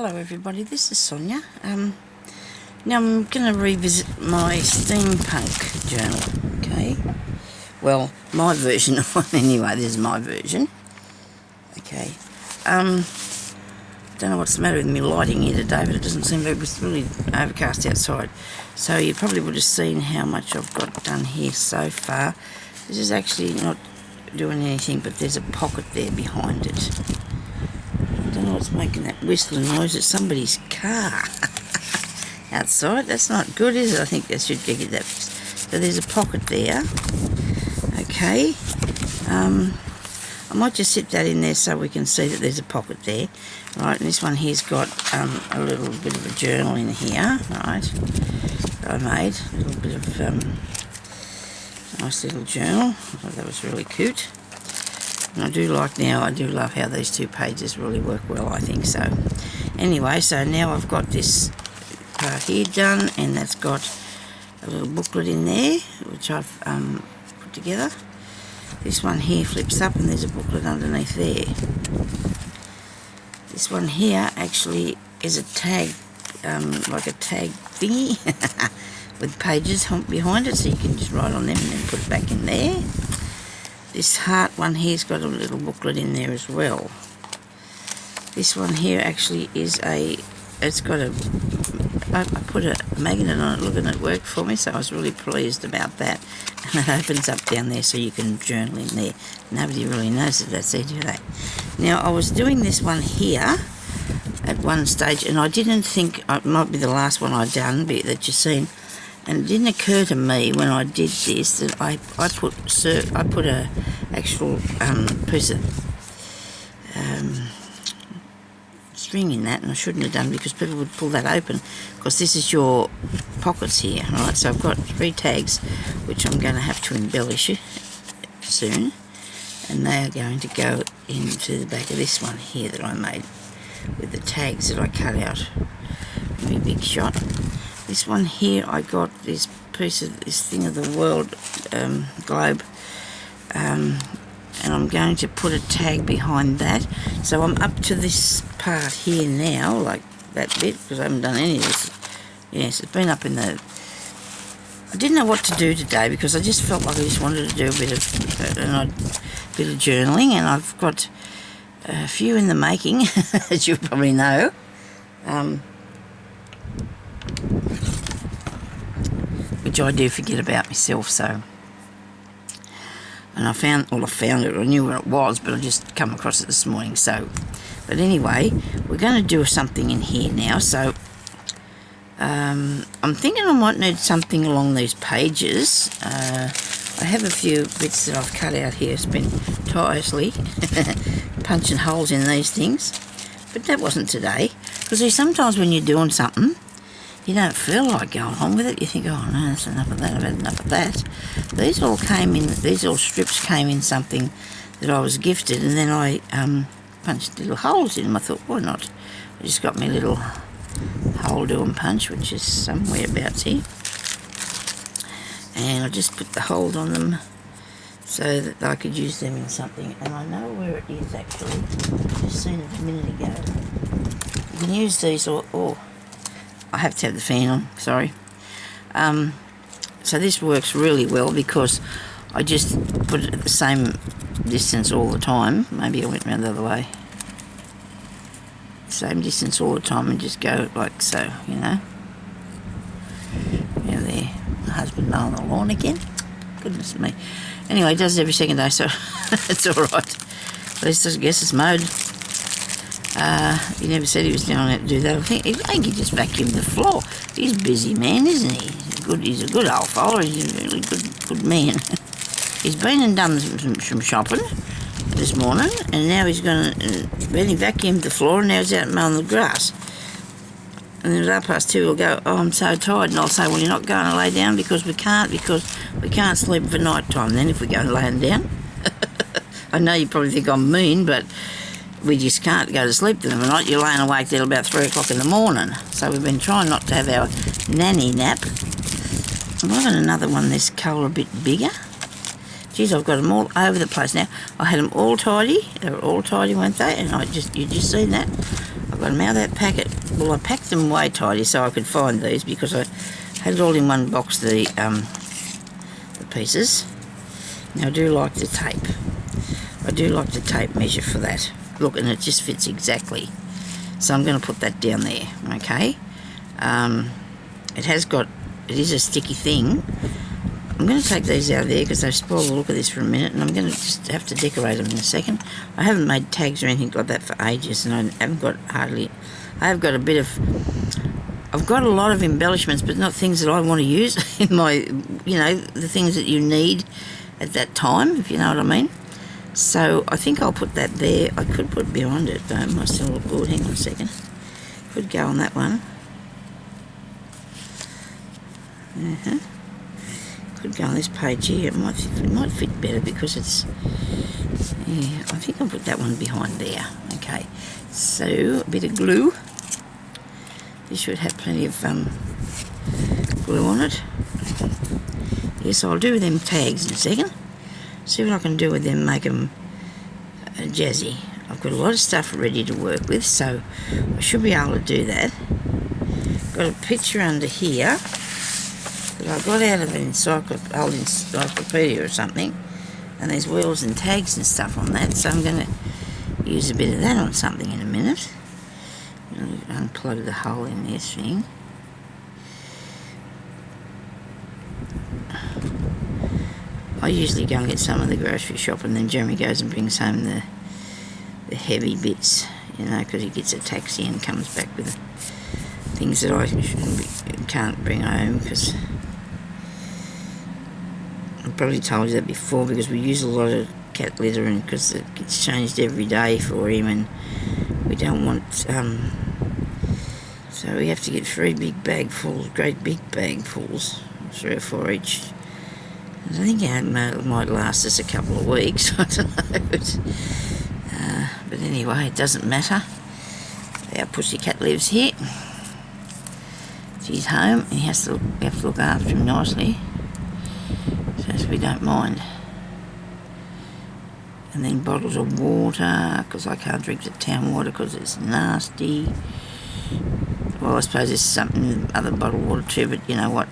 Hello everybody, this is Sonya. Now I'm going to revisit my steampunk journal, okay? Well, my version of one anyway, this is my version. Okay. Don't know what's the matter with me lighting here today, but it doesn't seem it was really overcast outside. So you probably would have seen how much I've got done here so far. This is actually not doing anything, but there's a pocket there behind it. I don't know what's making that whistling noise. It's somebody's car outside. That's not good, is it? I think I should get that fixed. So there's a pocket there. Okay. I might just sit that in there so we can see that there's a pocket there. Right, and this one here's got a little bit of a journal in here, right, that I made. A little bit of nice little journal. I thought that was really cute. And I do love how these two pages really work well, I think so. Anyway, so now I've got this part here done, and that's got a little booklet in there, which I've put together. This one here flips up and there's a booklet underneath there. This one here actually is a tag, like a tag thingy with pages behind it, so you can just write on them and then put it back in there. This heart one here's got a little booklet in there as well. This one here actually is I put a magnet on it. Look, and it worked for me, so I was really pleased about that. And it opens up down there so you can journal in there. Nobody really knows that that's there, do they? Now, I was doing this one here at one stage, and I didn't think it might be the last one I'd done that you've seen. And it didn't occur to me when I did this that I put a actual piece of string in that, and I shouldn't have done, because people would pull that open, because this is your pockets here, right? So I've got 3 tags which I'm going to have to embellish soon, and they are going to go into the back of this one here that I made with the tags that I cut out. Very big shot. This one here, I got this piece of this thing of the world globe, and I'm going to put a tag behind that. So I'm up to this part here now, like that bit, because I haven't done any of this. Yes, it's been up in the... I didn't know what to do today, because I just felt like I just wanted to do a bit of journaling, and I've got a few in the making, as you probably know. Which I do forget about myself, so... And I found it, I knew where it was, but I just come across it this morning, so... But anyway, we're going to do something in here now, so... I'm thinking I might need something along these pages. I have a few bits that I've cut out here, spent tirelessly punching holes in these things. But that wasn't today, because see, sometimes when you're doing something, you don't feel like going on with it. You think, oh no, that's enough of that, I've had enough of that. These all strips came in something that I was gifted, and then I punched little holes in them. I thought, why not? I just got my little hole doing punch, which is somewhere about here. And I just put the hold on them so that I could use them in something. And I know where it is actually. I just seen it a minute ago. You can use these or I have to have the fan on, sorry. So this works really well because I just put it at the same distance all the time. Maybe I went around the other way. Same distance all the time, and just go like so, you know. Yeah, there. My husband mowing the lawn again. Goodness me. Anyway, he does it every second day, so it's alright. At least I guess it's mowed. He never said he was down there to do that. I think he just vacuumed the floor. He's a busy man, isn't he? He's a good old fella. He's a really good man. He's been and done some shopping this morning, and now he's going to... Then he vacuumed the floor, and now he's out mowing the grass. And then at 2:30 he'll go, oh, I'm so tired. And I'll say, well, you're not going to lay down because we can't sleep for night time then if we go laying down. I know you probably think I'm mean, but... we just can't go to sleep in the night. You're laying awake till about 3 o'clock in the morning. So we've been trying not to have our nanny nap. I'm having another one this colour a bit bigger. Geez, I've got them all over the place now. I had them all tidy. They were all tidy, weren't they? And you just seen that. I've got them out of that packet. Well, I packed them way tidy so I could find these because I had it all in one box, the pieces. Now I do like the tape. I do like the tape measure for that. Look, and it just fits exactly. So I'm going to put that down there, okay? It is a sticky thing. I'm going to take these out of there because they spoil the look of this for a minute, and I'm going to just have to decorate them in a second. I haven't made tags or anything like that for ages, and I haven't got hardly... I have got a bit of... I've got a lot of embellishments, but not things that I want to use in my... You know, the things that you need at that time, if you know what I mean. So I think I'll put that there. I could put it behind it, though. It might still look good. Hang on a second. Could go on that one. Could go on this page here. It might fit better because it's... Yeah, I think I'll put that one behind there. Okay, so a bit of glue. This should have plenty of glue on it. Yes, I'll do them tags in a second. See what I can do with them, make them jazzy. I've got a lot of stuff ready to work with, so I should be able to do that. Got a picture under here that I got out of an old encyclopedia or something, and there's wheels and tags and stuff on that, so I'm going to use a bit of that on something in a minute. Unplug the hole in this thing. I usually go and get some at the grocery shop, and then Jeremy goes and brings home the heavy bits, you know, because he gets a taxi and comes back with things that I can't bring home, because I've probably told you that before, because we use a lot of cat litter, and because it gets changed every day for him, and we don't want, so we have to get great big bagfuls, 3 or 4 each. I think it might last us a couple of weeks, I don't know. But anyway, it doesn't matter. Our pussycat lives here. She's home, and we have to look after him nicely, so we don't mind. And then bottles of water, because I can't drink the town water because it's nasty. Well, I suppose there's something in other bottled water too, but you know what?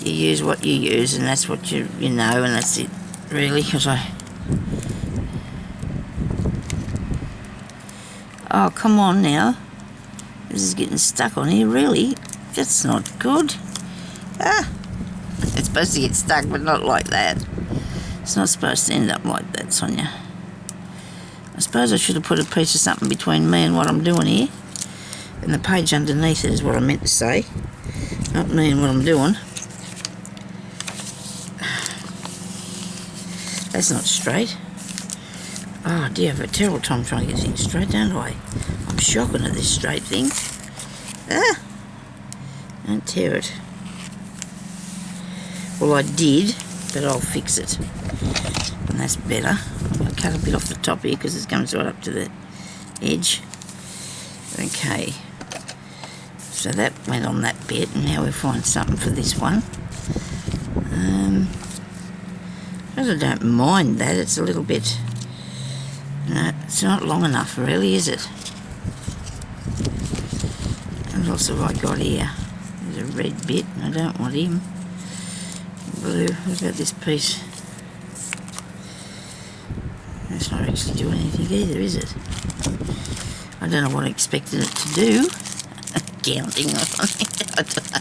You use what you use, and that's what you know, and that's it, really, because Oh, come on now. This is getting stuck on here, really? That's not good. Ah! It's supposed to get stuck, but not like that. It's not supposed to end up like that, Sonya. I suppose I should have put a piece of something between me and what I'm doing here. And the page underneath it is what I meant to say. Not me and what I'm doing. That's not straight. Oh dear, I have a terrible time trying to get things straight, don't I? I'm shocking at this straight thing. Ah! Don't tear it. Well, I did, but I'll fix it. And that's better. I'm going to cut a bit off the top here because it comes right up to the edge. Okay. So that went on that bit, and now we'll find something for this one. I don't mind that. It's a little bit... No, it's not long enough, really, is it? What else have I got here? There's a red bit, and I don't want him. Blue. What about this piece? That's not actually doing anything either, is it? I don't know what I expected it to do. Counting or something. I don't know.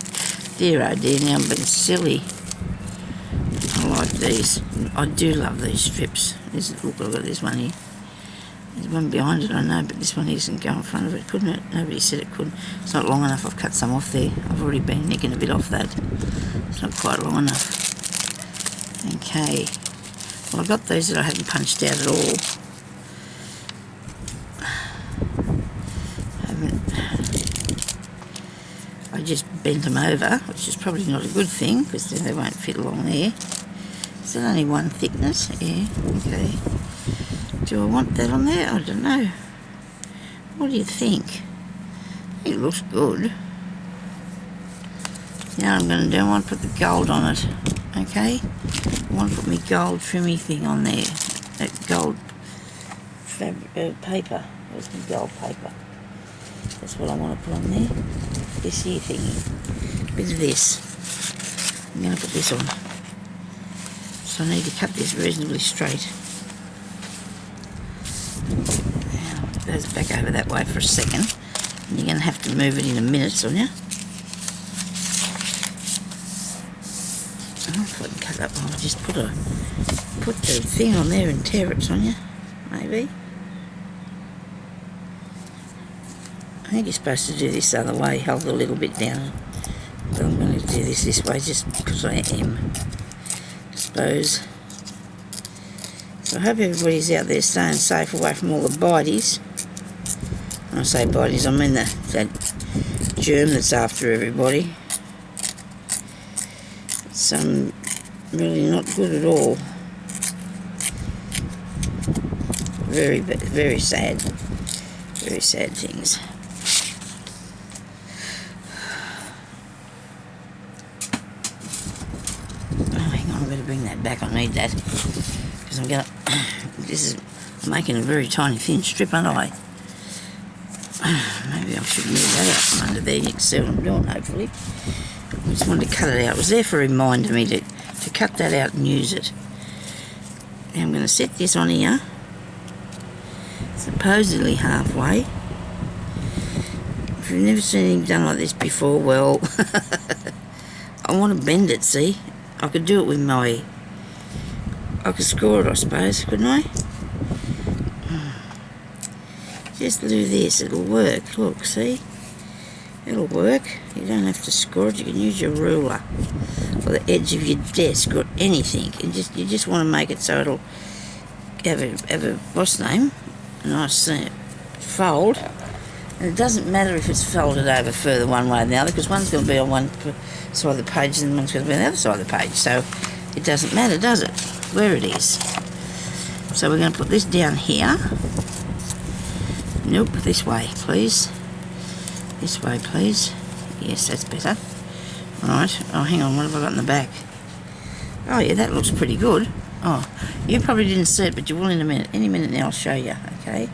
Dear oh dear, now I'm being silly. I like these. I do love these strips. Look, I've got this one here. There's one behind it, I know, but this one isn't going in front of it, couldn't it? Nobody said it could. It's not long enough. I've cut some off there. I've already been nicking a bit off that. It's not quite long enough. Okay. Well, I've got those that I haven't punched out at all. I just bent them over, which is probably not a good thing, because then they won't fit along there. Is that only one thickness? Yeah, okay. Do I want that on there? I don't know. What do you think? It looks good. Now I'm going to do, I want to put the gold on it. Okay? I want to put my gold trimmy thing on there. That gold paper. Where's my gold paper? That's what I want to put on there. This here thingy. A bit of this. I'm going to put this on. So I need to cut this reasonably straight. Now, it goes back over that way for a second. And you're going to have to move it in a minute, Sonya. Oh, if I can cut that one, I'll just put the thing on there and tear it, Sonya. Maybe. I think you're supposed to do this the other way, hold a little bit down. But I'm going to do this way just because I am, I suppose. So I hope everybody's out there staying safe away from all the bites. When I say bites, I mean that germ that's after everybody. It's really not good at all. Very, very sad. Very sad things. Bring that back. I need that because I'm gonna. I'm making a very tiny thin strip, aren't I? Maybe I should move that out from under there. You can see what I'm doing. Hopefully, I just wanted to cut it out. It was there for a reminder me to cut that out and use it. Now I'm going to set this on here, supposedly halfway. If you've never seen anything done like this before, well, I want to bend it. See. I could do it with I could score it, I suppose, couldn't I? Just do this, it'll work. Look, see? It'll work. You don't have to score it. You can use your ruler or the edge of your desk or anything. You just want to make it so it'll have a what's name? A nice fold. And it doesn't matter if it's folded over further one way or the other, because one's going to be on one side of the page and one's going to be on the other side of the page. So it doesn't matter, does it, where it is? So we're going to put this down here. Nope, this way, please. This way, please. Yes, that's better. Right. Oh, hang on, what have I got in the back? Oh, yeah, that looks pretty good. Oh, you probably didn't see it, but you will in a minute. Any minute now, I'll show you, okay?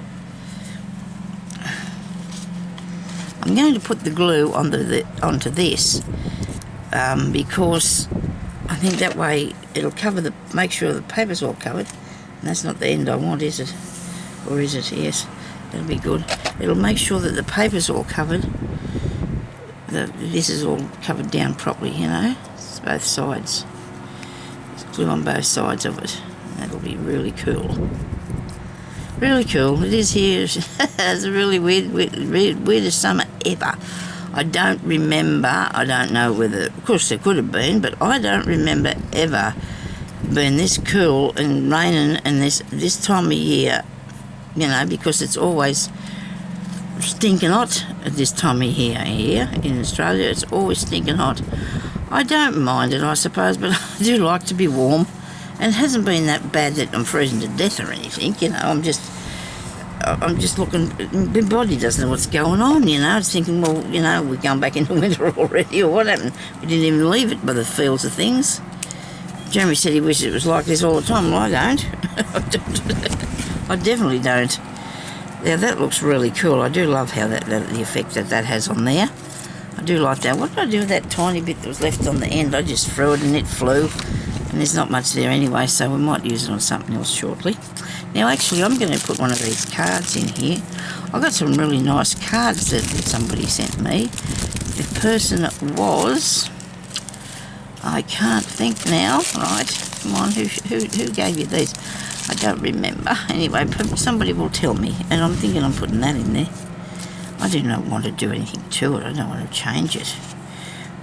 I'm going to put the glue onto this because I think that way it'll cover make sure the paper's all covered. And that's not the end I want, is it? Or is it? Yes, that'll be good. It'll make sure that the paper's all covered. This is all covered down properly, you know. It's both sides. There's glue on both sides of it. That'll be really cool. Really cool. It is here. It's a really weirdest summer ever. I don't remember. I don't know whether. Of course, there could have been, but I don't remember ever being this cool and raining and this time of year. You know, because it's always stinking hot at this time of year here in Australia. It's always stinking hot. I don't mind it, I suppose, but I do like to be warm. And it hasn't been that bad that I'm freezing to death or anything, you know. I'm just looking, my body doesn't know what's going on, you know. It's thinking, well, you know, we're going back into winter already, or what happened? We didn't even leave it by the fields of things. Jeremy said he wishes it was like this all the time. Well, I don't. I definitely don't. Now, that looks really cool. I do love how the effect that has on there. I do like that. What did I do with that tiny bit that was left on the end? I just threw it and it flew. And there's not much there anyway, so we might use it on something else shortly. Now, actually, I'm going to put one of these cards in here. I got some really nice cards that somebody sent me. The person was, I can't think now. Right, come on, who gave you these? I don't remember. Anyway, somebody will tell me, and I'm thinking I'm putting that in there. I do not want to do anything to it. I don't want to change it.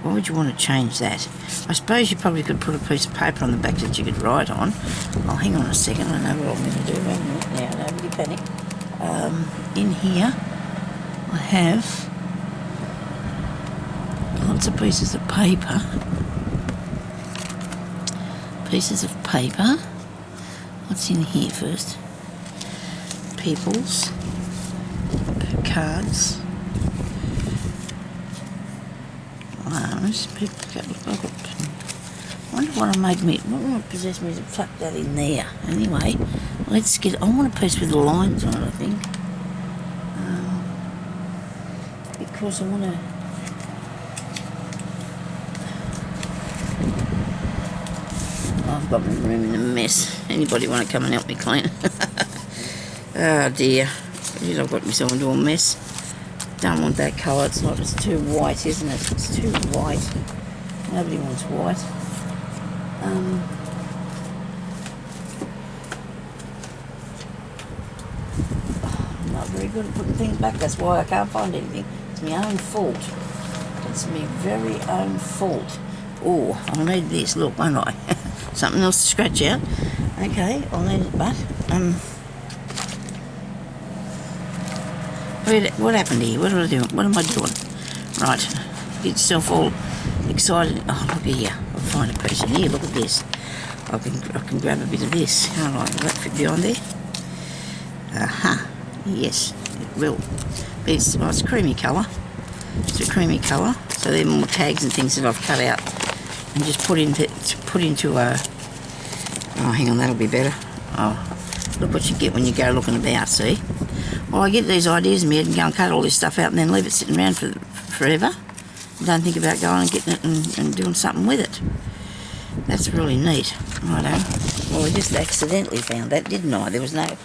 Why would you want to change that? I suppose you probably could put a piece of paper on the back that you could write on. Oh, hang on a second. I know what I'm going to do. Wait a minute now. Nobody panic. In here, I have lots of pieces of paper. Pieces of paper. What's in here first? People's cards. People I wonder what possessed me to tuck that in there. Anyway, let's get. I want a piece with the lines on it, I think. because I want to. I've got my room in a mess. Anybody want to come and help me clean? Oh dear. I've got myself into a mess. Don't want that colour. It's not. It's too white, isn't it? It's too white. Nobody wants white. I'm not very good at putting things back. That's why I can't find anything. It's my own fault. It's my very own fault. Oh, I'll need this. Look, won't I? Something else to scratch out. Okay, I'll need it, but what happened here? What am I doing? What am I doing? Right, get yourself all excited. Oh, look here. I'll find a piece in here. Look at this. I can grab a bit of this. Can't I? Will that fit behind there? Aha. Yes, it will. But it's a creamy colour. It's a creamy colour. So they're more tags and things that I've cut out and just put into a. Oh, hang on, that'll be better. Oh, look what you get when you go looking about. See. Well, I get these ideas in my head and go and cut all this stuff out and then leave it sitting around for forever. Don't think about going and getting it and doing something with it. That's really neat. Righto. Well, I just accidentally found that, didn't I? There was no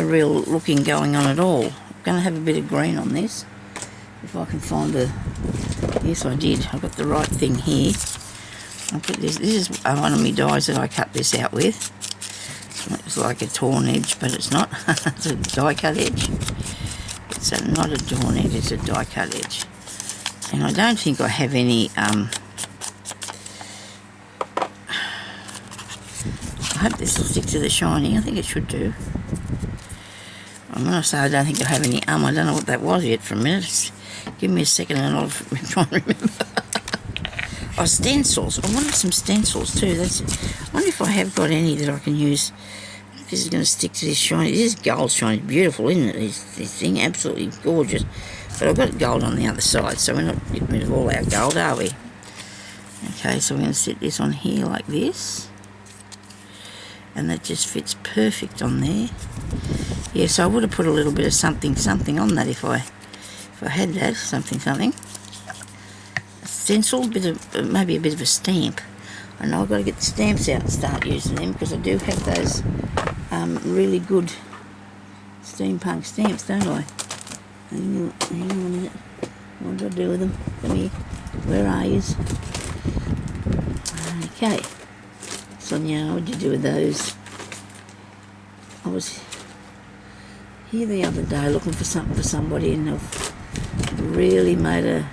real looking going on at all. I'm going to have a bit of green on this. If I can find the... Yes, I did. I've got the right thing here. I'll put this... This is one of my dies that I cut this out with. It's like a torn edge, but it's not. It's a die-cut edge. It's not a torn edge, it's a die-cut edge. And I don't think I have any... I hope this will stick to the shining. I think it should do. I'm going to say I don't think I have any... I don't know what that was yet for a minute. Just give me a second and I'll try and remember. Oh, stencils. I wanted some stencils too. I wonder if I have got any that I can use. This is going to stick to this shiny. This is gold shiny. Beautiful, isn't it? This thing, absolutely gorgeous. But I've got gold on the other side, so we're not getting rid of all our gold, are we? Okay, so we're going to set this on here like this. And that just fits perfect on there. Yeah, so I would have put a little bit of something on that if I had that, something. Stencil, maybe a bit of a stamp. I know I've got to get the stamps out and start using them because I do have those really good steampunk stamps, don't I? Hang on a minute. What do I do with them? Come here. Where are you? Okay. Sonya, what did you do with those? I was here the other day looking for something for somebody and I've really made a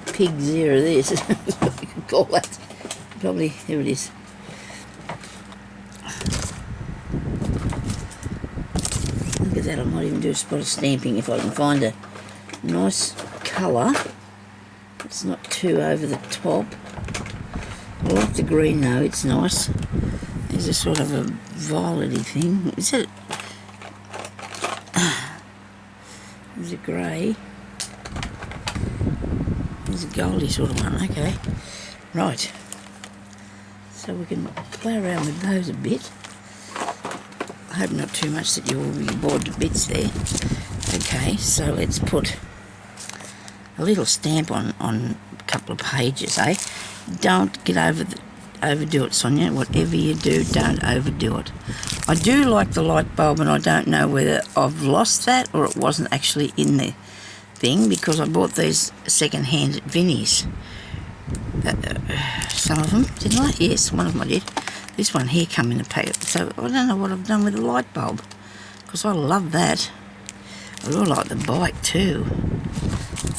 pig's ear of this. What you could call that. Probably, here it is. Look at that, I might even do a spot of stamping if I can find a nice colour. It's not too over the top. I like the green though, it's nice. There's a sort of a violety thing. Is it? There's a grey. There's a goldy sort of one, okay. Right. So we can play around with those a bit. I hope not too much that you will be bored to bits there. Okay, so let's put a little stamp on a couple of pages, eh? Don't get overdo it, Sonya. Whatever you do, don't overdo it. I do like the light bulb, and I don't know whether I've lost that or it wasn't actually in the thing because I bought these second hand at Vinnie's. Some of them, didn't I? Yes, one of them I did. This one here come in a packet. So I don't know what I've done with the light bulb because I love that. I really like the bike too.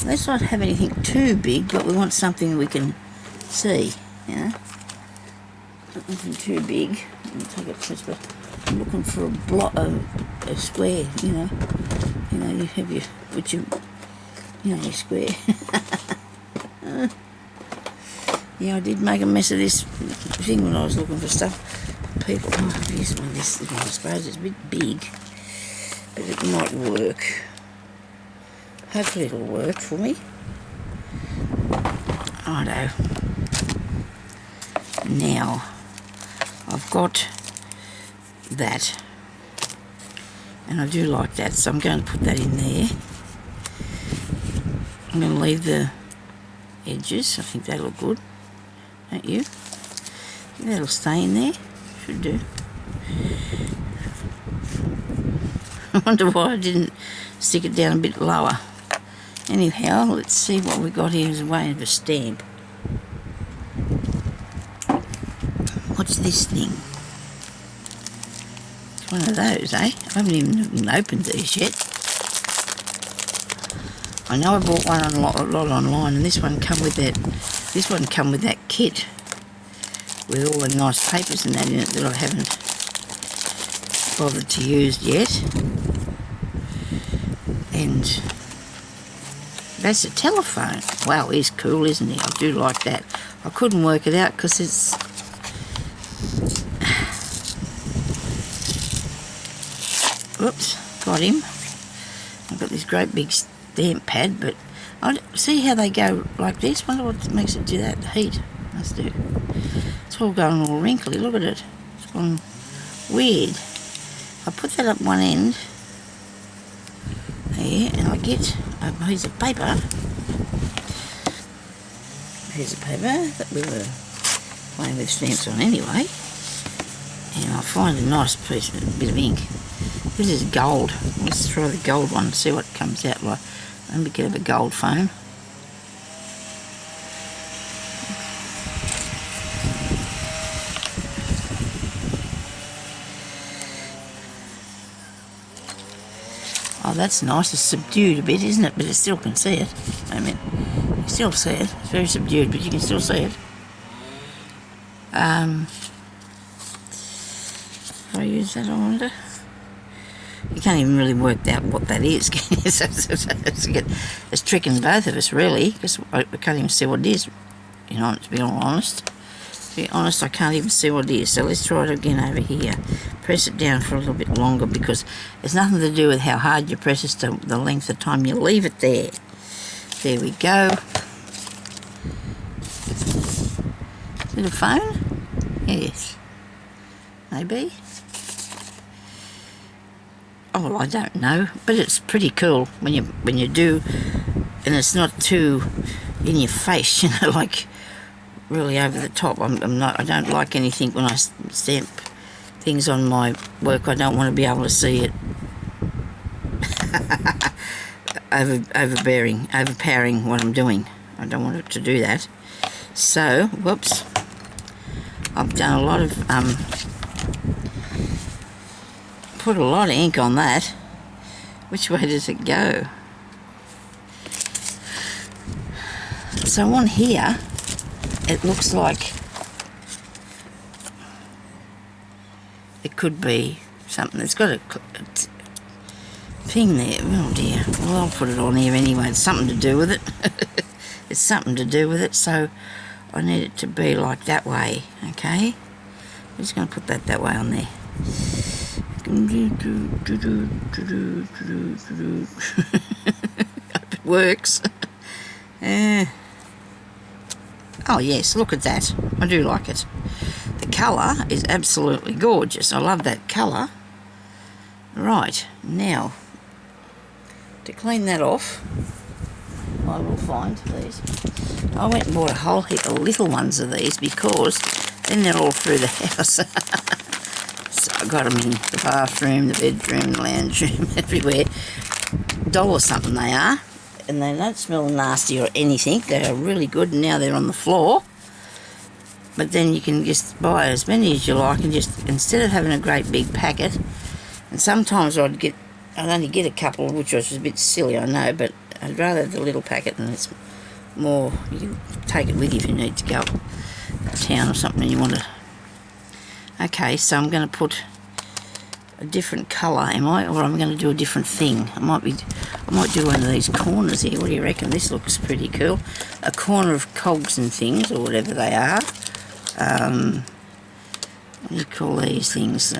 Let's not have anything too big, but we want something we can see, you know. Not nothing too big. I'll take it first, but I'm looking for a block, a square, you know. You know, you have your, put your, you know, your square. Yeah, I did make a mess of this thing when I was looking for stuff. People, oh, this one, I suppose it's a bit big, but it might work. Hopefully it'll work for me. Righto. Now, I've got that, and I do like that, so I'm going to put that in there. I'm going to leave the edges. I think they look good, don't you? That'll stay in there. Should do. I wonder why I didn't stick it down a bit lower. Anyhow, let's see what we got here as a way of a stamp. What's this thing? It's one of those, eh? I haven't even opened these yet. I know I bought one a lot online, and this one come with that. This one come with that kit with all the nice papers and that in it that I haven't bothered to use yet. And that's a telephone. Wow, he's cool, isn't he? I do like that. I couldn't work it out because it's... Whoops, got him. I've got this great big stamp pad, but I see how they go like this. Wonder what makes it do that. The heat must do. It's all going all wrinkly. Look at it. It's gone weird. I put that up one end there, and I get a piece of paper. Here's a paper that we were playing with stamps on anyway, and I'll find a nice piece, a bit of ink. This is gold. Let's try the gold one and see what comes out like. Let me get a gold foam. Oh, that's nice. It's subdued a bit, isn't it? But it still can see it. I mean, you still see it. It's very subdued, but you can still see it. If I use that, I wonder. You can't even really work out what that is. It's tricking both of us, really, because I can't even see what it is. You know, to be all honest. To be honest, I can't even see what it is. So let's try it again over here. Press it down for a little bit longer, because it's nothing to do with how hard you press it, to the length of time you leave it there. There we go. Is it a phone? Yes. Maybe. Oh, well, I don't know, but it's pretty cool when you do, and it's not too in your face, you know, like really over the top. I don't like anything when I stamp things on my work. I don't want to be able to see it overpowering what I'm doing. I don't want it to do that. So, whoops, I've done a lot of put a lot of ink on that. Which way does it go? So on here, it looks like it could be something. It's got a thing there. Oh dear. Well, I'll put it on here anyway. It's something to do with it. It's something to do with it. So I need it to be like that way. Okay. I'm just going to put that way on there. Hope it works. Oh yes, look at that. I do like it. The colour is absolutely gorgeous. I love that colour. Right, now to clean that off, I will find these. I went and bought a whole heap of little ones of these, because then they're all through the house. So I got them in the bathroom, the bedroom, the lounge room, everywhere. $1 something they are, and they don't smell nasty or anything. They are really good, and now they're on the floor. But then you can just buy as many as you like, and just, instead of having a great big packet, and sometimes I'd only get a couple, which was a bit silly, I know, but I'd rather have the little packet, and it's more, you can take it with you if you need to go to town or something and you want to. Okay, so I'm going to put a different colour, am I? Or I'm going to do a different thing. I might do one of these corners here. What do you reckon? This looks pretty cool. A corner of cogs and things, or whatever they are. What do you call these things?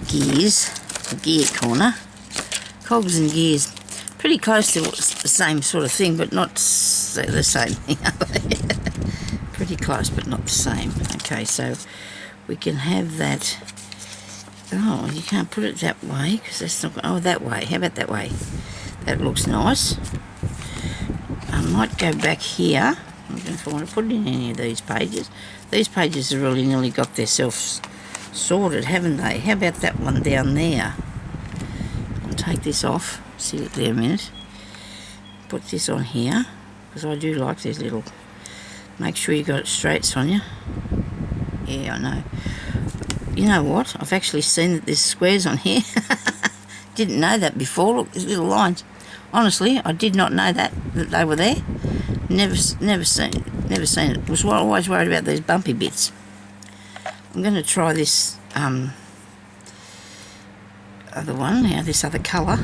Gears. A gear corner. Cogs and gears. Pretty close to the same sort of thing, but not the same thing, are they? Pretty close, but not the same. Okay, so we can have that Oh, you can't put it that way because that's not. Oh, that way. How about that way? That looks nice. I might go back here. I don't know if I want to put it in any of these pages. These pages have really nearly got themselves sorted, haven't they? How about that one down there? I'll take this off. Sit it there a minute. Put this on here because I do like these little. Make sure you got it straight, Sonya. Yeah, I know. You know what? I've actually seen that there's squares on here. Didn't know that before. Look, there's little lines. Honestly, I did not know that they were there. Never seen it. Was always worried about these bumpy bits. I'm going to try this other one now. This other colour.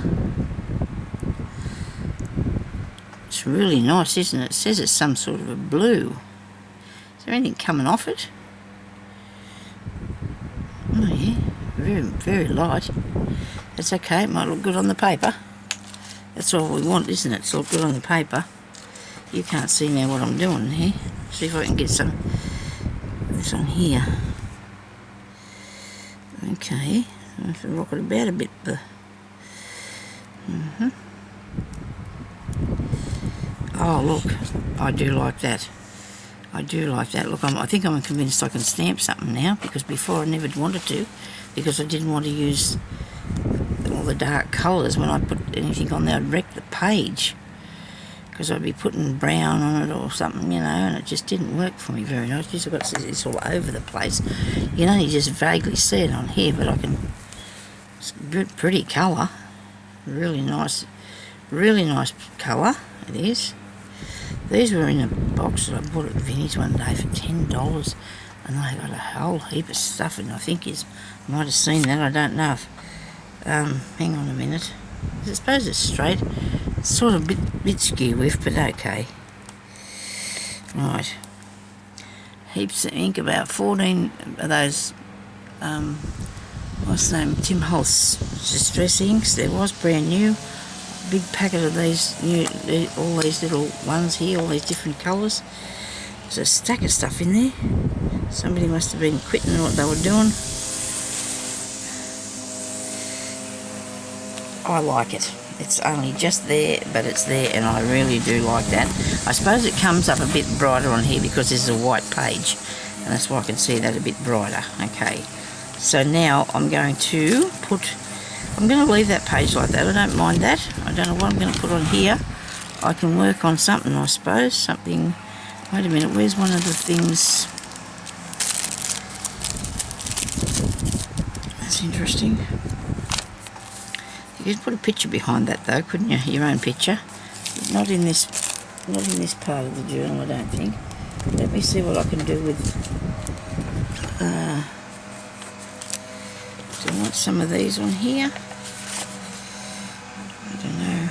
It's really nice, isn't it? It says it's some sort of a blue. Is there anything coming off it? Oh yeah, very, very light. That's okay, it might look good on the paper. That's all we want, isn't it? To look good on the paper. You can't see now what I'm doing here. See if I can get some of this on here. Okay, I have to rock it about a bit. Oh look, I do like that. I do like that. Look, I think I'm convinced I can stamp something now, because before I never wanted to, because I didn't want to use all the dark colours. When I put anything on there, I'd wreck the page, because I'd be putting brown on it or something, you know, and it just didn't work for me very nice. I've got this all over the place. You can only just vaguely see it on here, but I can. It's a pretty colour. Really nice colour it is. These were in a box that I bought at Vinnie's one day for $10, and they got a whole heap of stuff, and I think you might have seen that. I don't know if, hang on a minute. I suppose it's straight. It's sort of a bit skew with, but okay. Right. Heaps of ink, about 14 of those, what's the name, Tim Holtz distress inks. There was brand new. Big packet of these new, all these little ones here, all these different colours. There's a stack of stuff in there. Somebody must have been quitting what they were doing. I like it. It's only just there, but it's there, and I really do like that. I suppose it comes up a bit brighter on here because there's a white page, and that's why I can see that a bit brighter. Okay, so now I'm going to leave that page like that. I don't mind that. I don't know what I'm going to put on here. I can work on something, I suppose. Something. Wait a minute. Where's one of the things? That's interesting. You could put a picture behind that, though, couldn't you? Your own picture. Not in this part of the journal, I don't think. Let me see what I can do with. Do I want some of these on here? I don't know.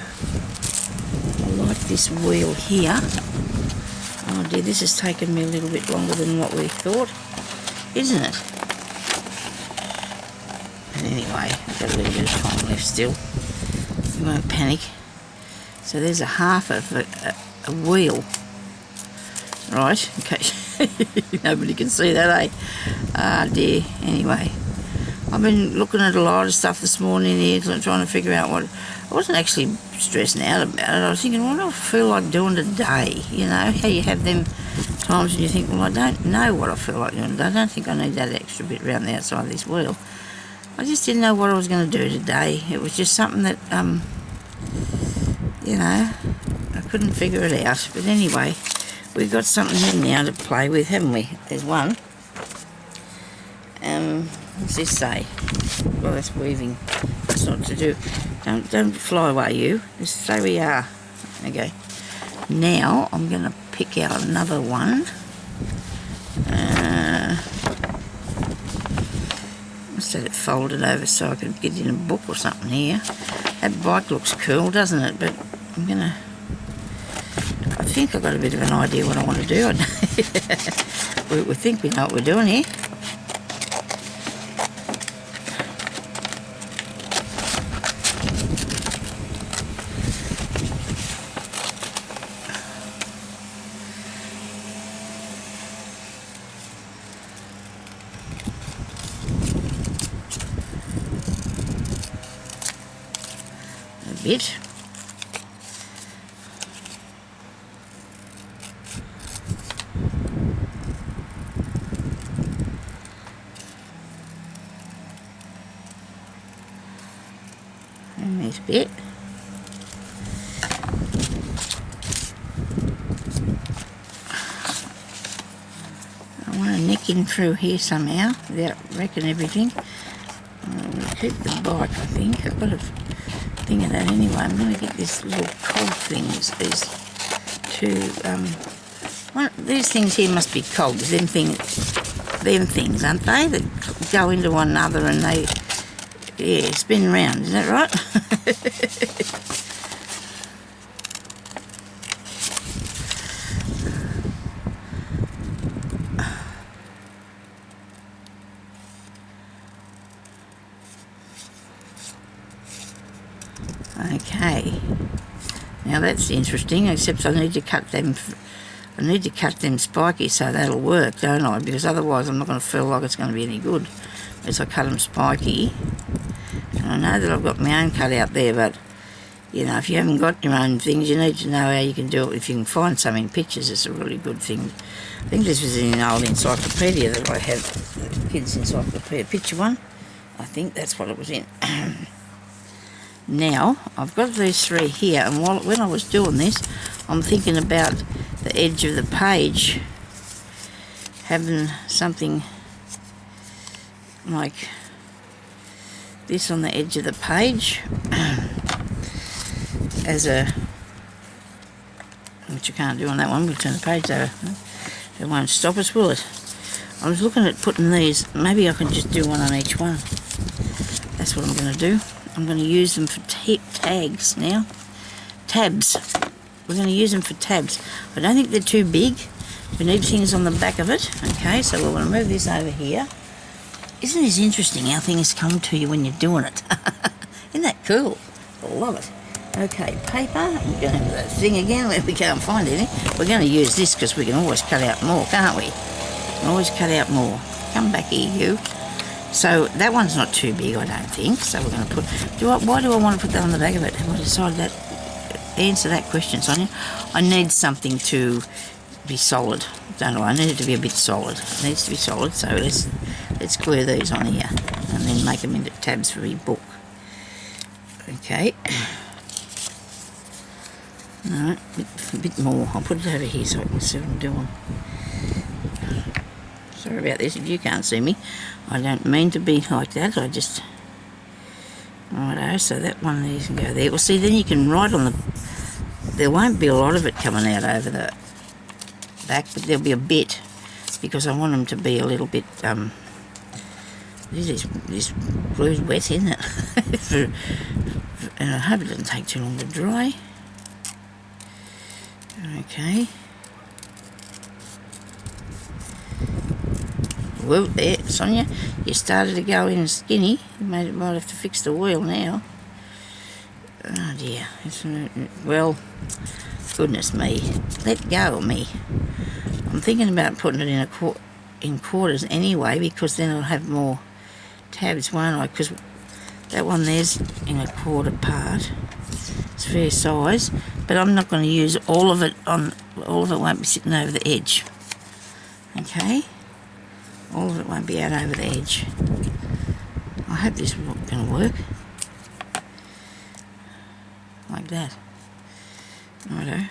I like this wheel here. Oh dear, this has taken me a little bit longer than what we thought, isn't it? But anyway, I've got a little bit of time left still. You won't panic. So there's a half of a wheel. Right, okay. Nobody can see that, eh? Ah dear. Anyway. I've been looking at a lot of stuff this morning here, trying to figure out what. I wasn't actually stressing out about it. I was thinking, what do I feel like doing today? You know, how you have them times when you think, well, I don't know what I feel like doing today. I don't think I need that extra bit around the outside of this wheel. I just didn't know what I was going to do today. It was just something that, you know, I couldn't figure it out. But anyway, we've got something here now to play with, haven't we? There's one. What's this say? Well, that's weaving. That's not to do. Don't fly away, you. Just stay where you are. Okay. Now I'm going to pick out another one. Must have it folded over so I could get it in a book or something here. That bike looks cool, doesn't it? But I'm going to. I think I've got a bit of an idea what I want to do. We think we know what we're doing here. a bit. And this bit. I want to nick in through here somehow without wrecking everything. I'm going to keep the bike, I think. I've got a thing of that anyway. I'm going to get this little cog things. These two, these things here must be cogs. Them things, aren't they? That go into one another and they, yeah, spin around. Is that right? Okay, now that's interesting, except I need to cut them spiky so that'll work, don't I? Because otherwise I'm not going to feel like it's going to be any good as I cut them spiky. And I know that I've got my own cut out there, but you know, if you haven't got your own things, you need to know how you can do it. If you can find some in pictures, it's a really good thing. I think this was in an old encyclopedia that I have, the kids' encyclopedia, picture one. I think that's what it was in. Now, I've got these three here, and when I was doing this, I'm thinking about the edge of the page having something like this on the edge of the page as a, which you can't do on that one. We'll turn the page over. It won't stop us, will it? I was looking at putting these, maybe I can just do one on each one. That's what I'm going to do. I'm going to use them for tags now. Tabs. We're going to use them for tabs. I don't think they're too big. We need things on the back of it. Okay, so we're going to move this over here. Isn't this interesting how things come to you when you're doing it? Isn't that cool? I love it. Okay, paper. I'm going to do that thing again where we can't find any. We're going to use this because we can always cut out more, can't we? We can always cut out more. Come back here, you. So that one's not too big, I don't think. So we're going to put. Why do I want to put that on the back of it? Have I decided that? Answer that question, Sonia. I need something to be solid, don't I? I need it to be a bit solid. It needs to be solid. So let's glue these on here and then make them into tabs for your book. Okay. Alright, a bit more. I'll put it over here so I can see what I'm doing. Sorry about this if you can't see me. I don't mean to be like that. I just... Righto, so that one there can go there. Well, see, then you can write on the... There won't be a lot of it coming out over the back, but there'll be a bit, because I want them to be a little bit... This glue's wet, isn't it? And I hope it doesn't take too long to dry. Okay. Well, there, Sonia, you started to go in skinny. You might have to fix the wheel now. Oh dear. Well, goodness me. Let go of me. I'm thinking about putting it in quarters anyway, because then I'll have more tabs, won't I? Because that one there's in a quarter part. It's fair size, but I'm not going to use all of it on. All of it won't be sitting over the edge. Okay. All of it won't be out over the edge. I hope this is going to work. Like that. Righto.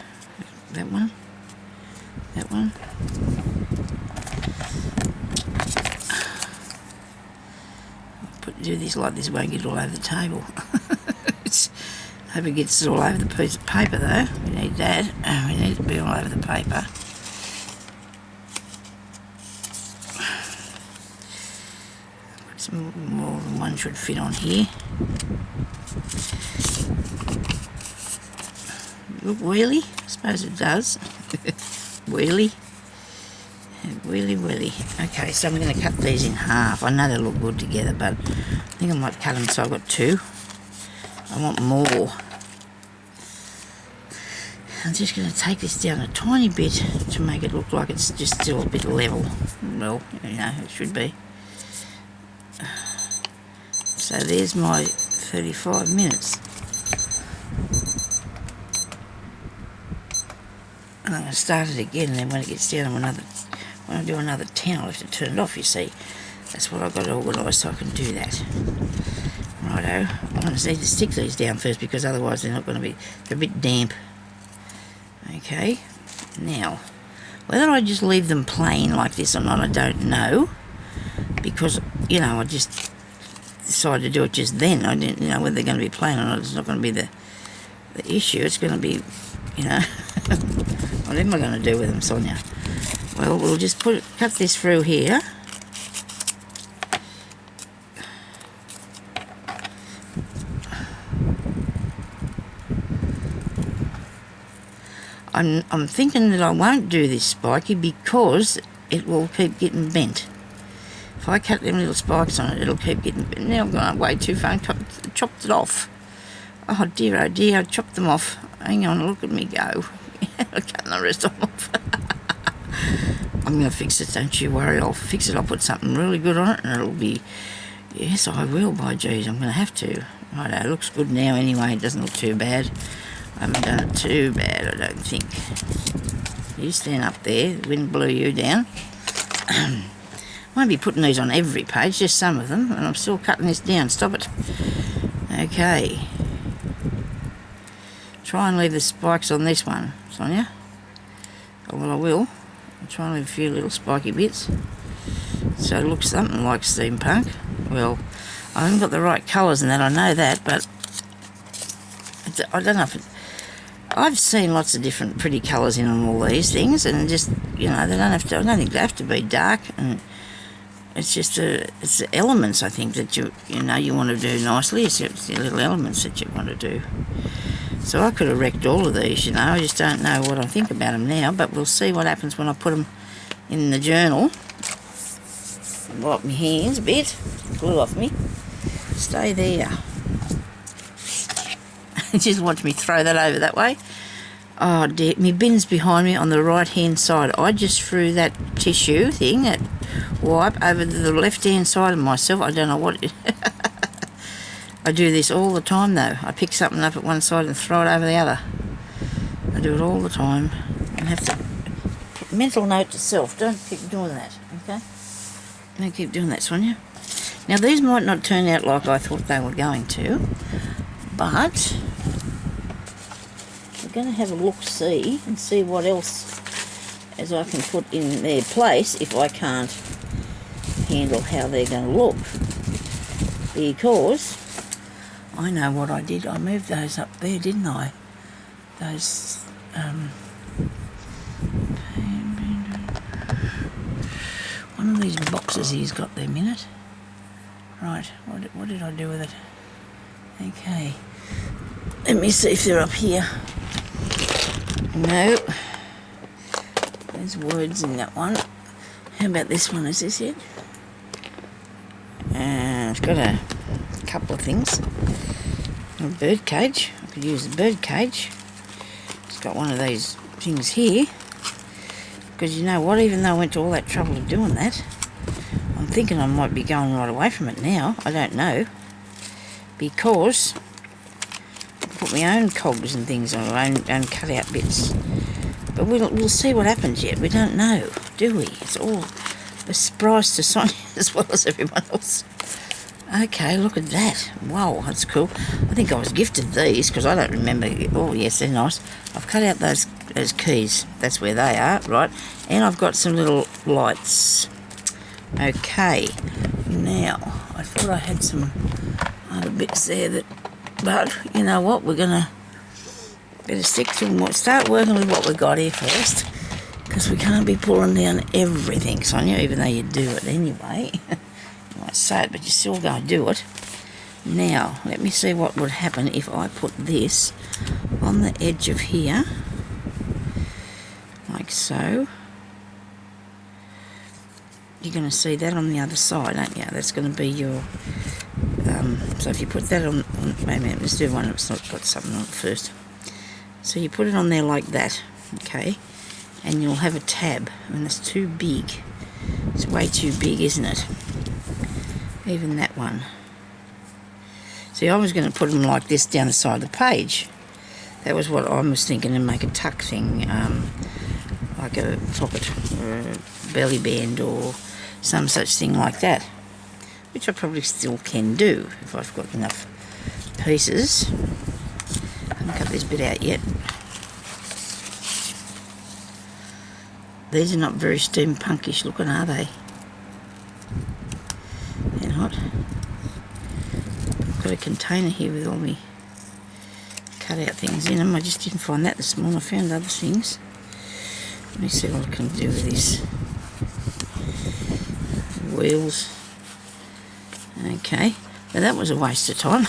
That one. That one. Do this like this, won't get all over the table. I hope it gets all over the piece of paper though. We need that. We need it to be all over the paper. More than one should fit on here. Look wheelie? I suppose it does. Wheelie. Wheelie wheelie. Okay, so I'm going to cut these in half. I know they look good together, but I think I might cut them so I've got two. I want more. I'm just going to take this down a tiny bit to make it look like it's just still a bit level. Well, you know, it should be. So there's my 35 minutes. And I'm going to start it again, and then when it gets down to another, when I do another 10, I'll have to turn it off, you see. That's what I've got to organise so I can do that. Righto. I want to need to stick these down first because otherwise they're not going to be, they're a bit damp. Okay. Now, whether I just leave them plain like this or not, I don't know. Because, you know, I just decided to do it just then. I didn't know whether they're going to be plain or not. It's not going to be the issue. It's going to be, you know, what am I going to do with them, Sonya? Well, we'll just cut this through here. I'm thinking that I won't do this spiky because it will keep getting bent. If I cut them little spikes on it, it'll keep getting bent. Now I've gone way too far and chopped it off. Oh dear, I chopped them off. Hang on, look at me go. I'm cutting the rest of them off. I'm going to fix it, don't you worry. I'll fix it. I'll put something really good on it and it'll be... Yes, I will, by Jeez, I'm going to have to. Righto, it looks good now anyway. It doesn't look too bad. I haven't done it too bad, I don't think. You stand up there. The wind blew you down. I won't be putting these on every page, just some of them. And I'm still cutting this down. Stop it. Okay. Try and leave the spikes on this one, Sonya. Oh, well, I will. I'll try and leave a few little spiky bits. So it looks something like steampunk. Well, I haven't got the right colours in that, I know that, but I don't know if it... I've seen lots of different pretty colours in on all these things, and just, you know, they don't have to, I don't think they have to be dark, and it's just it's the elements, I think, that you know you want to do nicely. It's the little elements that you want to do. So I could have wrecked all of these, you know, I just don't know what I think about them now, but we'll see what happens when I put them in the journal. Wipe my hands a bit, glue off me. Stay there. Just watch me throw that over that way. Oh dear, my bin's behind me on the right hand side. I just threw that tissue thing, that wipe, over to the left hand side of myself. I don't know what it I do this all the time though. I pick something up at one side and throw it over the other. I do it all the time. I have to mental note to self, don't keep doing that, okay? Don't keep doing that, Sonya. Now these might not turn out like I thought they were going to, but we're going to have a look-see and see what else as I can put in their place if I can't handle how they're going to look. Because I know what I did. I moved those up there, didn't I? Those, one of these boxes here's got there, minute. Right, what did I do with it? Okay. Let me see if they're up here. No. There's words in that one. How about this one? Is this it? It's got a couple of things. A bird cage. I could use the bird cage. It's got one of these things here. Because you know what? Even though I went to all that trouble of doing that, I'm thinking I might be going right away from it now. I don't know. Because I put my own cogs and things on it, own cut out bits. But we'll see what happens yet. We don't know, do we? It's all a surprise to Sonya as well as everyone else. Okay, look at that. Wow, that's cool. I think I was gifted these because I don't remember. Oh, yes, they're nice. I've cut out those keys. That's where they are, right? And I've got some little lights. Okay, now, I thought I had some other bits there but you know what, we're going to better stick to start working with what we've got here first, because we can't be pulling down everything, Sonya, even though you do it anyway. You might say it, but you're still going to do it. Now, let me see what would happen if I put this on the edge of here, like so. You're going to see that on the other side, aren't you? That's going to be your... so if you put that on... Wait a minute, let's do one that's not got something on it first. So you put it on there like that, okay? And you'll have a tab. I mean, it's too big. It's way too big, isn't it? Even that one. See, I was going to put them like this down the side of the page. That was what I was thinking, and make a tuck thing, like a pocket or a belly band or some such thing like that, which I probably still can do if I've got enough pieces. I haven't cut this bit out yet. These are not very steampunkish looking, are they? They're not. I've got a container here with all my cut out things in them. I just didn't find that this morning. I found other things. Let me see what I can do with this. Wheels. Okay. Now that was a waste of time.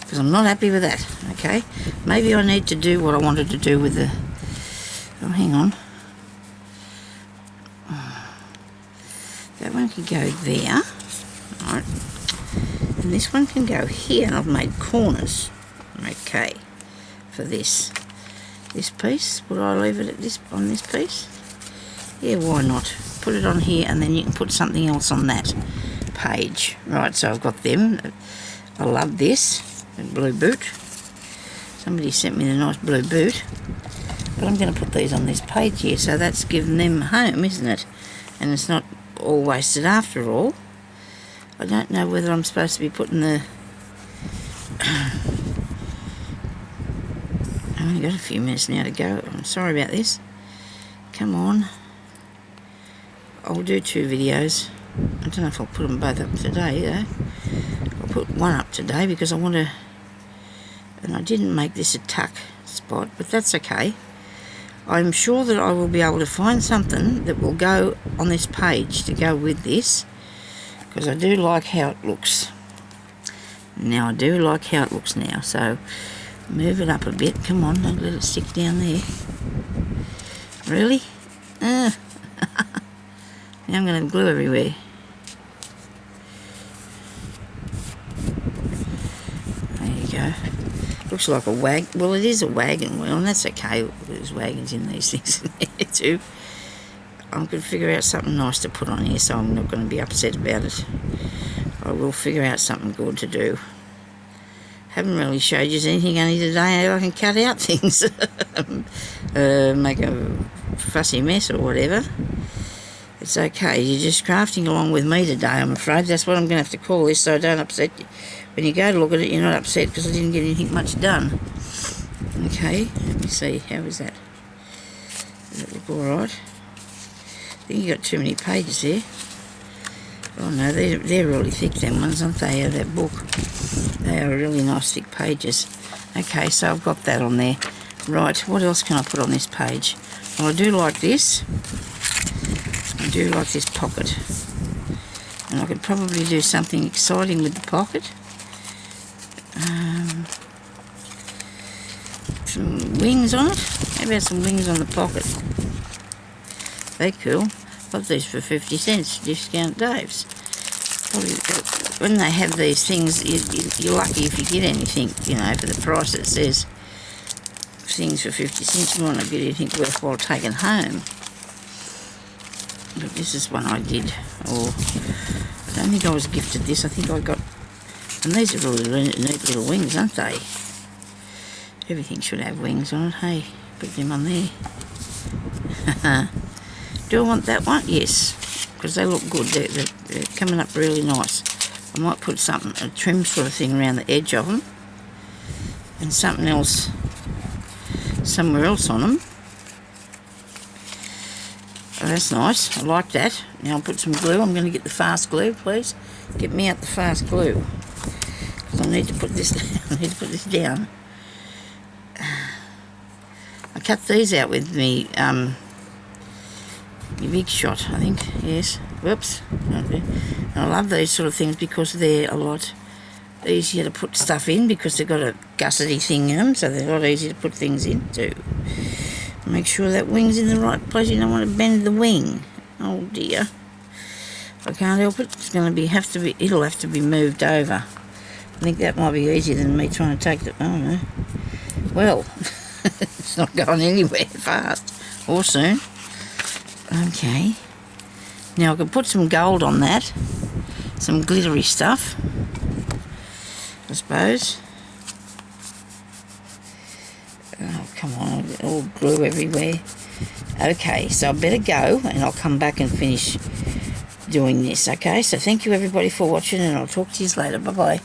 Because I'm not happy with that. Okay. Maybe I need to do what I wanted to do with the... Oh, hang on. That one can go there. Right. And this one can go here. And I've made corners. Okay. For this. This piece. Would I leave it at this on this piece? Yeah, why not? Put it on here and then you can put something else on that page. Right, so I've got them. I love this. A blue boot. Somebody sent me the nice blue boot. But I'm going to put these on this page here, so that's giving them home, isn't it? And it's not all wasted after all. I don't know whether I'm supposed to be putting the... I've only got a few minutes now to go. I'm sorry about this. Come on. I'll do 2 videos. I don't know if I'll put them both up today, though. I'll put one up today because I want to... And I didn't make this a tuck spot, but that's okay. I'm sure that I will be able to find something that will go on this page to go with this, because I do like how it looks. Now I do like how it looks now, so move it up a bit. Come on, don't let it stick down there. Really? Now I'm going to have glue everywhere. There you go. Looks like a wagon. Well, it is a wagon wheel, and that's okay. There's wagons in these things in there too. I could figure out something nice to put on here, so I'm not going to be upset about it. I will figure out something good to do. Haven't really showed you anything only today how I can cut out things. Make a fussy mess or whatever. It's okay. You're just crafting along with me today, I'm afraid. That's what I'm going to have to call this, so I don't upset you. When you go to look at it, you're not upset because I didn't get anything much done. Okay, let me see. How is that? Does that look alright? I think you got too many pages there. Oh no, they're really thick, them ones, aren't they, of that book? They are really nice thick pages. Okay, so I've got that on there. Right, what else can I put on this page? Well, I do like this. I do like this pocket. And I could probably do something exciting with the pocket. Some wings on it. How about some wings on the pocket? They're cool. Got these for 50 cents, discount Dave's. Probably, when they have these things, you're lucky if you get anything, you know, for the price it says. Things for 50 cents, you might not get anything worthwhile taking home. But this is one I did. Or I don't think I was gifted this. I think I got... And these are really neat little wings, aren't they? Everything should have wings on it, hey? Put them on there. Do I want that one? Yes. Because they look good. They're coming up really nice. I might put something, a trim sort of thing around the edge of them. And something else, somewhere else on them. Oh, that's nice. I like that. Now I'll put some glue. I'm going to get the fast glue, please. Get me out the fast glue. Because I need to put this down. I need to put this down. I cut these out with me, your Big Shot, I think. Yes. Whoops. And I love these sort of things because they're a lot easier to put stuff in because they've got a gussety thing in them, so they're a lot easier to put things in too. Make sure that wing's in the right place. You don't want to bend the wing. Oh dear. I can't help it. It's going to be it'll have to be moved over. I think that might be easier than me trying to take the... Oh no. Well, it's not going anywhere fast or soon. Okay. Now I can put some gold on that. Some glittery stuff, I suppose. come on, it all grew everywhere. Okay, so I better go and I'll come back and finish doing this, okay? So thank you everybody for watching and I'll talk to you later. Bye-bye.